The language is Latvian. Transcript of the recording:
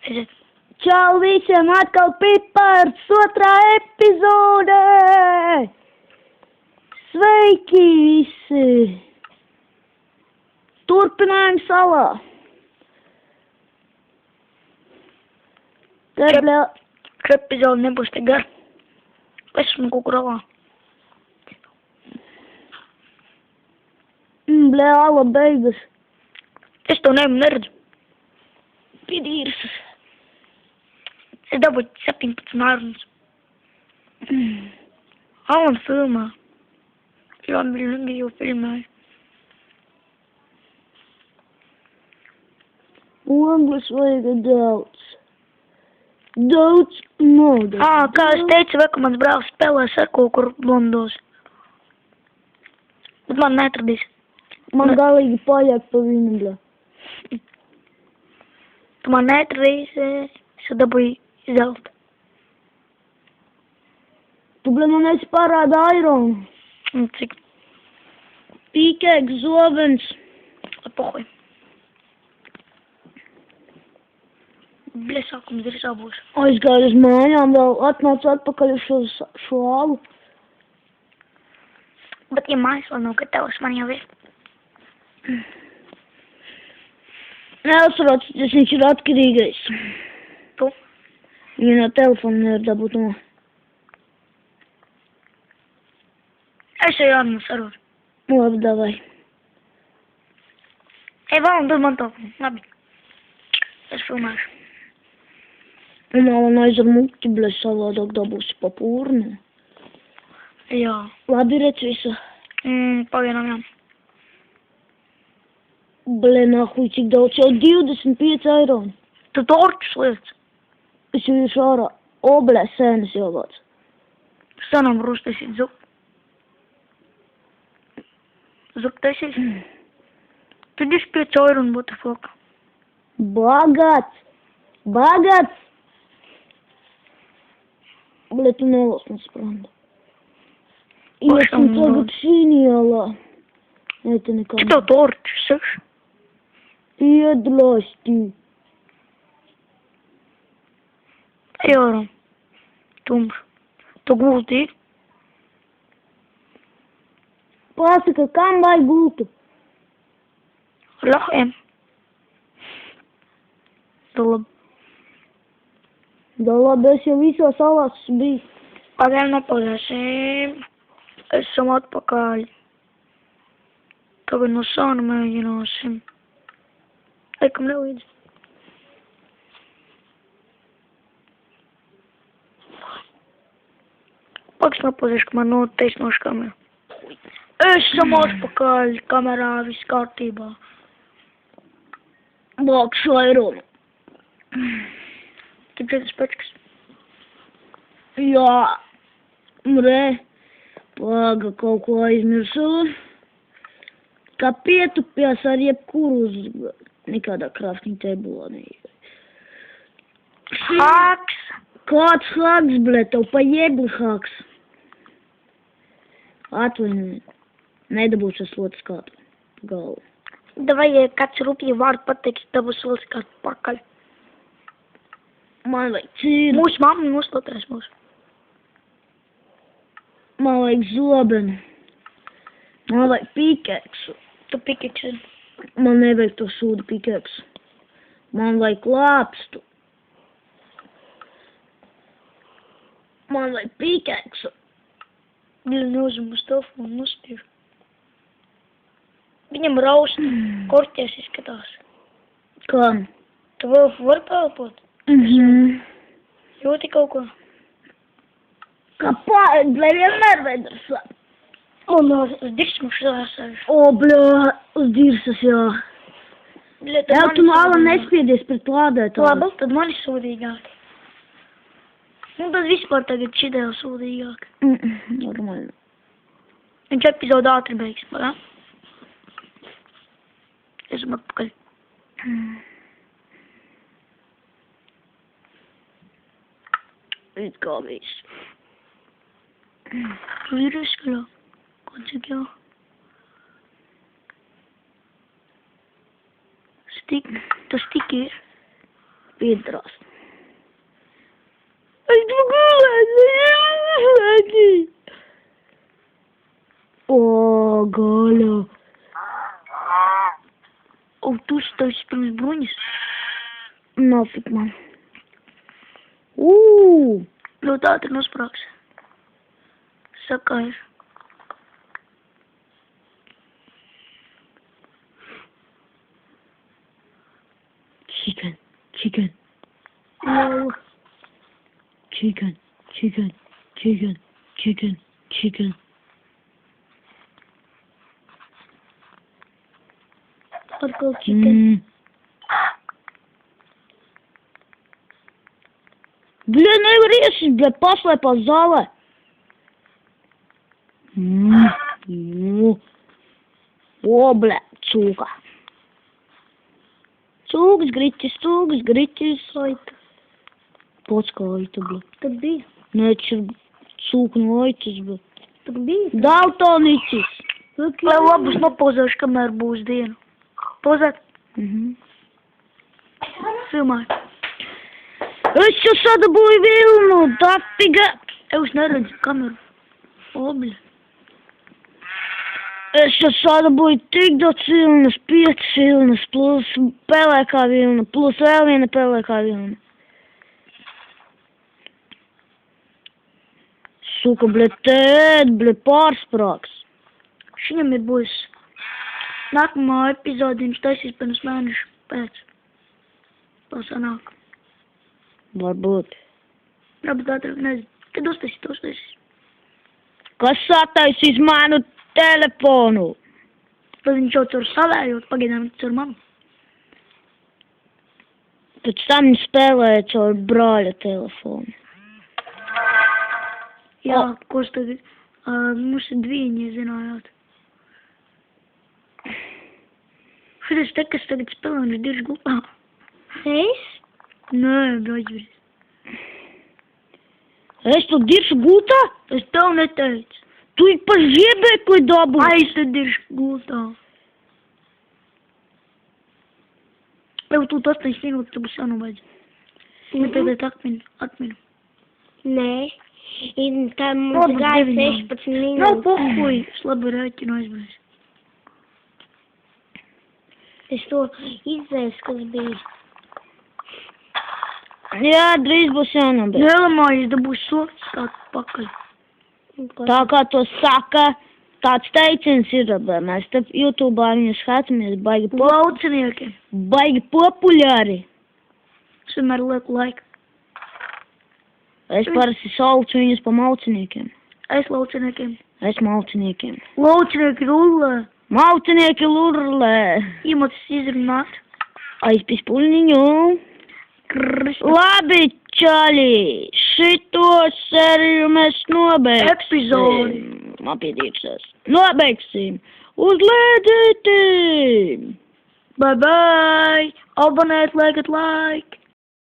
Aiziet. Čau visiem, atkal Pipars, otrā epizode! Sveiki visi! Turpinājums salā. Tad, Epizode nebūs tik gara. Es esmu kukuralā. Ala beigas. Es to neredzu. Pidīrs. Es dabūju 17 ārums. Alan filmā. Ļoti jau filmēju. Ogles vajag daudz. Daudz naudas. Kā es teicu, ka mans brālis spēlēs ar kaut kur blondos. Bet man netradīs. Man galīgi pajāk pa viņu, bļa. Tu man netradīsi, es dabūju zelta. Tu, bļa, man esi parāda aironu. Un cik? Pīkēks, zobens. Pohuj. Bļa, sākums ir sabūs. Aizgāju uz mājām, vēl atnācu atpakaļ uz šo alu. Bet, ja mājas vēl nav gatavas, man jau ir. Neuzsvarot, viņš ir atkarīgais. Tu? Viņa no telefona nevar dabūt no. Es jau jānu sarot. Labi, davai. Ej, vēl un dod man telefonu. Labi. Es filmēšu. Un man aizar muti, bļa, savādāk dabūsi pa pūrnu. Jā. Labi, redz visu. Pavienam, jā. Bļa, nahuj, cik daudz, jau 25 eironi. Tu torčus lietas. Es jau jūšu ārā. O, bļa, sēnes jau vāc. Sanam rūstēsīt zup. Zup taisīt. 25 eiro un būtu foka. Bagats! Bagats! Bļa, tu nelos man spranda. Iesim tagad šīnielā. Это nekā. Cik tev torčus, saks? Iedlasti. Eiro. Tumš. Tu gulti ir? Pasaka, kam vajag gultu? Lahiem. Tu labi. Da labi, es jau visos salās biju. Pagaidām nepaliesim. Esam atpakaļ. Tagad no sāna mēģināsim. Laikam nelīdz. Paks nepaliešu, ka man notaisnošu kameru. Esam atpakaļ. Kamerā viss kārtībā. Bakšu aironu. Tu četras pečkas. Jā. Re. Paga, kaut ko aizmirsu. Kā pietupjās ar jebkuru uz nekādā krāfniņa tebulā neīgai. Haks! Kāds haks, bļa, tev pa jebli haks. Atvainojiet. Nedabūšu es lotas kādu galvu. Davai, ja kāds rupji vārdu pateiks, dabūs lotas kādu pakaļ. Man vajag cīru. Mūsu mamma noslotās mūsu. Man vajag zobenu. Man vajag pikeksu. Tu pikiksi. Man nevajag to sūdu pikeksu. Man vajag lāpstu. Man vajag pikeksu. Viņa neuzum uz telefonu nospīv. Viņam raust, korķēs izskatās. Kā? Tu vēl vari pelpot? Jūti kaut ko? Kāpēc, bļa, vienmēr vajag sāp. Un uz dirsmu šāsāju. O, bļa, uz dirsas, jā. Bļa, Jā, tu no ala nespiedies pret lādētāju. Labi, tad man ir sūdīgāk. Un tad vispār tagad šitēl sūdīgāk. Normāli. Viņš epizodu ātri beigs, pagā? Esam atpakaļ. It kā viss. Tu ir izskaļā. Ko cik jau? Tas tik ir. Pīdrās. Es gribu gulēt. O, gaļa. O, tu stāvis pirms bruņas. Nafik man. Ļoti ātri nosprāks. Sakājuši. Chicken. Jau. Chicken. Atkal chicken. Bļa, nevar iesis, bļa, paslēpās zālē. O, bļa, cūka. Cūgas griķis. Aita. Pots kā aita, bļa. Tad bija. Nē, tas ir cūka no aitas, bļa. Tad bija. Daltonicis. Lai labus nopozēšu, kamēr būs diena. Pozēt. Filmāju. Es jau sadabūju vilnu, dafiga. Es neredzu kameru. Obļa. Es jau sadabūju tik daudz vilnas, 5 vilnas, plus pelēkā vilna, plus vēl viena pelēkā vilna. Suka, bļa, pārsprāks. Šiņam ir būs nākamā epizode, viņš taisīs pirms mēnešu pēc. Tā sanāk. Varbūt. Varbūt ātrāk, nezinu. Kad uztaisīs? Kas sataisīs manu telefonu? Tad viņš jau caur savējot, pagaidām caur manu. Pēc tam viņš spēlēja caur brāļa telefonu. Jā, kurš tagad? Mums ir dviņi, zinājāt. Šitas te, kas tagad spēlē, viņš dirž gultā. Es? Nē, braģis. Es tu diršu gultā? Es tev neteicu. Tu ik pa žiebekli dabū. Ai, es te diršu gultā. Jau tu 8 minūtes, tu būs jānovaidz. Tu tagad atminu. Nē. Tā mums gāja 16 minūtes. Nav pohuj, es labi rēķinu aizbraucu. Es to izdzēsu, kas bija. Jā, drīz būs jānobeidz. Nelamājies, dabūs sots kā pakaļ. Tā kā to saka, tāds teiciens ir, mēs te YouTube'ā viņu skatāmies, baigi populāri. Es vienmēr lieku laiku. Es parasti saucu viņus pa mauciniekiem. Es lauciniekiem. Es mauciniekiem. Laucinieki rullē. Maucinieki lurlē. Iemocis izrunāt. Aizpis puļniņu. Labi, čaļi, šito seriju mēs nobeigsim. Epizodi. Apietīksies. Nobeigsim. Uzliedzietim. Bye bye. Abonēt, liekat like.